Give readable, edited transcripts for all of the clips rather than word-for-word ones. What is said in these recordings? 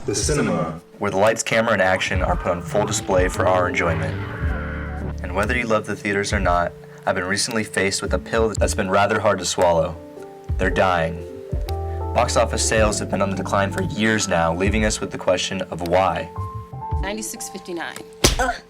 The cinema, where the lights, camera, and action are put on full display for our enjoyment. And whether you love the theaters or not, I've been recently faced with a pill that's been rather hard to swallow. They're dying. Box office sales have been on the decline for years now, leaving us with the question of why. 96.59.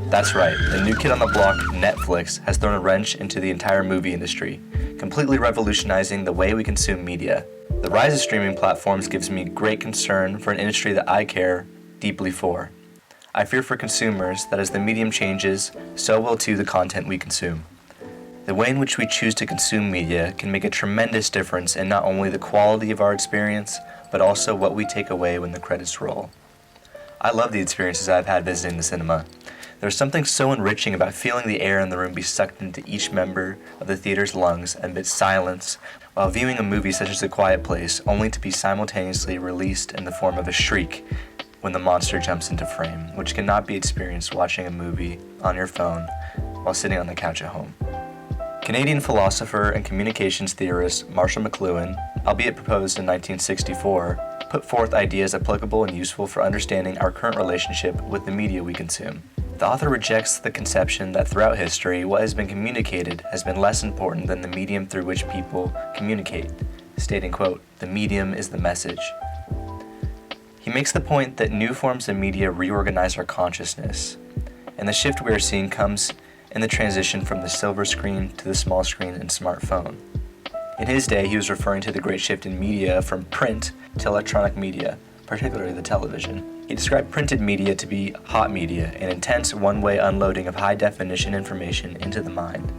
That's right, the new kid on the block, Netflix, has thrown a wrench into the entire movie industry, completely revolutionizing the way we consume media. The rise of streaming platforms gives me great concern for an industry that I care deeply for. I fear for consumers that as the medium changes, so will too the content we consume. The way in which we choose to consume media can make a tremendous difference in not only the quality of our experience, but also what we take away when the credits roll. I love the experiences I've had visiting the cinema. There's something so enriching about feeling the air in the room be sucked into each member of the theater's lungs amid silence while viewing a movie such as A Quiet Place, only to be simultaneously released in the form of a shriek when the monster jumps into frame, which cannot be experienced watching a movie on your phone while sitting on the couch at home. Canadian philosopher and communications theorist Marshall McLuhan, albeit proposed in 1964, put forth ideas applicable and useful for understanding our current relationship with the media we consume. The author rejects the conception that throughout history, what has been communicated has been less important than the medium through which people communicate, stating, quote, "The medium is the message." He makes the point that new forms of media reorganize our consciousness, and the shift we are seeing comes in the transition from the silver screen to the small screen and smartphone. In his day, he was referring to the great shift in media from print to electronic media, particularly the television. He described printed media to be hot media, an intense one-way unloading of high-definition information into the mind.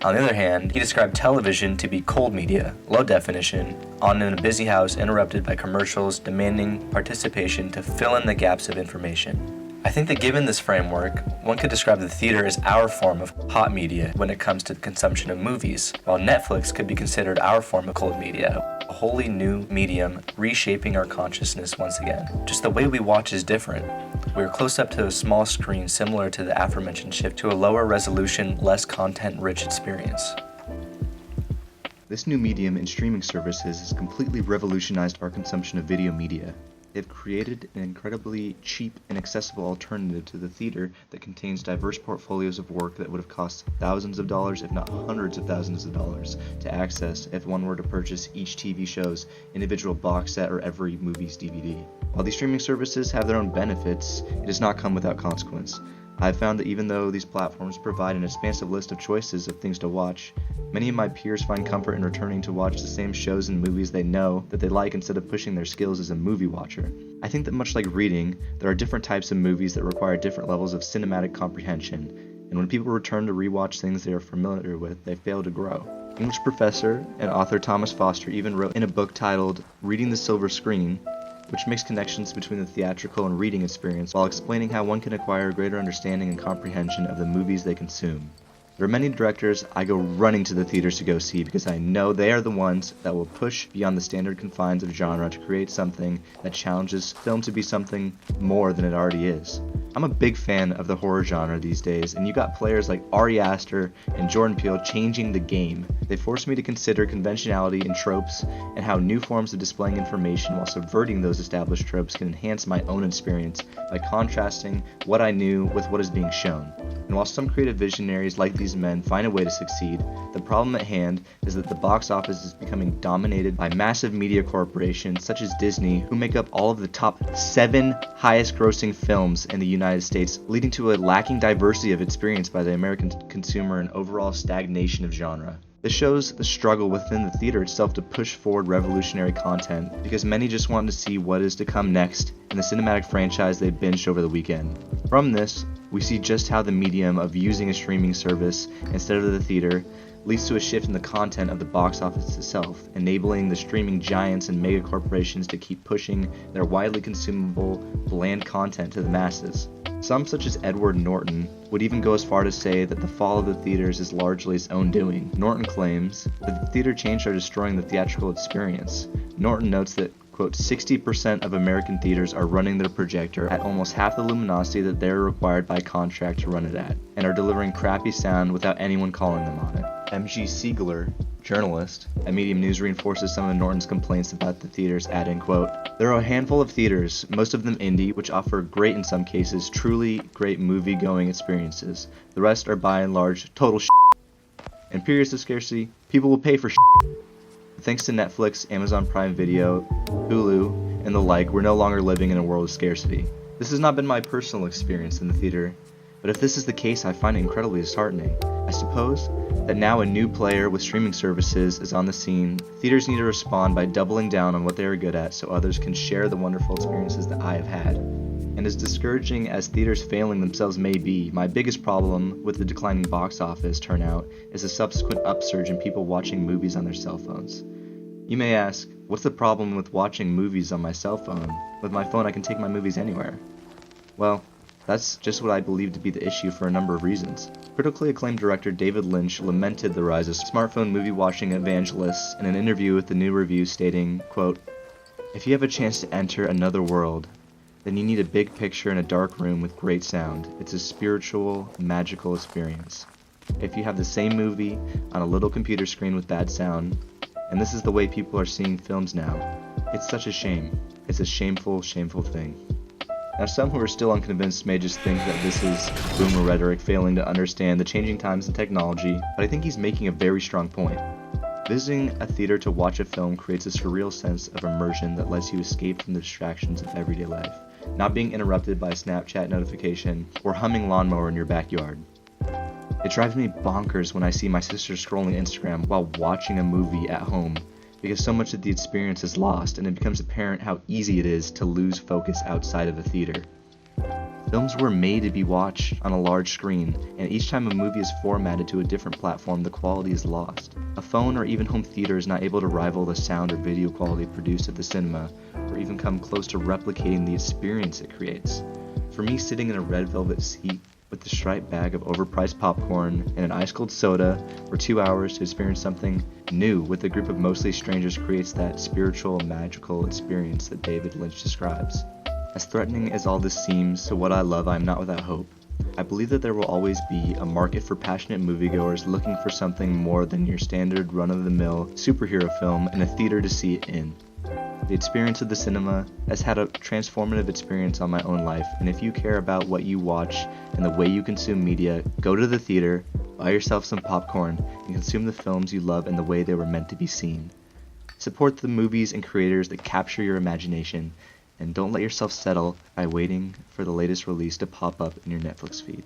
On the other hand, he described television to be cold media, low definition, on in a busy house interrupted by commercials demanding participation to fill in the gaps of information. I think that given this framework, one could describe the theater as our form of hot media when it comes to the consumption of movies, while Netflix could be considered our form of cold media, a wholly new medium reshaping our consciousness once again. Just the way we watch is different. We are close up to a small screen similar to the aforementioned shift to a lower resolution, less content-rich experience. This new medium in streaming services has completely revolutionized our consumption of video media. They've created an incredibly cheap and accessible alternative to the theater that contains diverse portfolios of work that would have cost thousands of dollars, if not hundreds of thousands of dollars, to access if one were to purchase each TV show's individual box set or every movie's DVD. While these streaming services have their own benefits, it does not come without consequence. I've found that even though these platforms provide an expansive list of choices of things to watch, many of my peers find comfort in returning to watch the same shows and movies they know that they like instead of pushing their skills as a movie watcher. I think that much like reading, there are different types of movies that require different levels of cinematic comprehension, and when people return to rewatch things they are familiar with, they fail to grow. English professor and author Thomas Foster even wrote in a book titled Reading the Silver Screen, which makes connections between the theatrical and reading experience while explaining how one can acquire a greater understanding and comprehension of the movies they consume. There are many directors I go running to the theaters to go see because I know they are the ones that will push beyond the standard confines of genre to create something that challenges film to be something more than it already is. I'm a big fan of the horror genre these days, and you got players like Ari Aster and Jordan Peele changing the game. They force me to consider conventionality and tropes and how new forms of displaying information while subverting those established tropes can enhance my own experience by contrasting what I knew with what is being shown. And while some creative visionaries like these men find a way to succeed, the problem at hand is that the box office is becoming dominated by massive media corporations such as Disney, who make up all of the top 7 highest grossing films in the United States, leading to a lacking diversity of experience by the American consumer and overall stagnation of genre. This shows the struggle within the theater itself to push forward revolutionary content because many just want to see what is to come next in the cinematic franchise they binged over the weekend. From this, we see just how the medium of using a streaming service instead of the theater leads to a shift in the content of the box office itself, enabling the streaming giants and mega corporations to keep pushing their widely consumable, bland content to the masses. Some, such as Edward Norton, would even go as far to say that the fall of the theaters is largely its own doing. Norton claims that the theater chains are destroying the theatrical experience. Norton notes that, quote, 60% of American theaters are running their projector at almost half the luminosity that they are required by contract to run it at, and are delivering crappy sound without anyone calling them on it. M.G. Siegler, journalist at Medium News reinforces some of Norton's complaints about the theaters, adding, quote, "There are a handful of theaters, most of them indie, which offer great, in some cases, truly great movie-going experiences. The rest are by and large total shit. In periods of scarcity, people will pay for shit. Thanks to Netflix, Amazon Prime Video, Hulu, and the like, we're no longer living in a world of scarcity. This has not been my personal experience in the theater, but if this is the case, I find it incredibly disheartening. I suppose that now a new player with streaming services is on the scene, theaters need to respond by doubling down on what they are good at so others can share the wonderful experiences that I have had. And as discouraging as theaters failing themselves may be, my biggest problem with the declining box office turnout is the subsequent upsurge in people watching movies on their cell phones. You may ask, what's the problem with watching movies on my cell phone? With my phone I can take my movies anywhere. Well, that's just what I believe to be the issue for a number of reasons. Critically acclaimed director David Lynch lamented the rise of smartphone movie-watching evangelists in an interview with the New Review, stating, quote, "If you have a chance to enter another world, then you need a big picture in a dark room with great sound. It's a spiritual, magical experience. If you have the same movie on a little computer screen with bad sound, and this is the way people are seeing films now, it's such a shame. It's a shameful, shameful thing." Now, some who are still unconvinced may just think that this is boomer rhetoric failing to understand the changing times and technology, but I think he's making a very strong point. Visiting a theater to watch a film creates a surreal sense of immersion that lets you escape from the distractions of everyday life, not being interrupted by a Snapchat notification or humming lawnmower in your backyard. It drives me bonkers when I see my sister scrolling Instagram while watching a movie at home, because so much of the experience is lost, and it becomes apparent how easy it is to lose focus outside of a theater. Films were made to be watched on a large screen, and each time a movie is formatted to a different platform, the quality is lost. A phone or even home theater is not able to rival the sound or video quality produced at the cinema, or even come close to replicating the experience it creates. For me, sitting in a red velvet seat with the striped bag of overpriced popcorn and an ice-cold soda for 2 hours to experience something new with a group of mostly strangers creates that spiritual, magical experience that David Lynch describes. As threatening as all this seems to what I love, I am not without hope. I believe that there will always be a market for passionate moviegoers looking for something more than your standard run-of-the-mill superhero film in a theater to see it in. The experience of the cinema has had a transformative experience on my own life, and if you care about what you watch and the way you consume media, go to the theater, buy yourself some popcorn, and consume the films you love in the way they were meant to be seen. Support the movies and creators that capture your imagination, and don't let yourself settle by waiting for the latest release to pop up in your Netflix feed.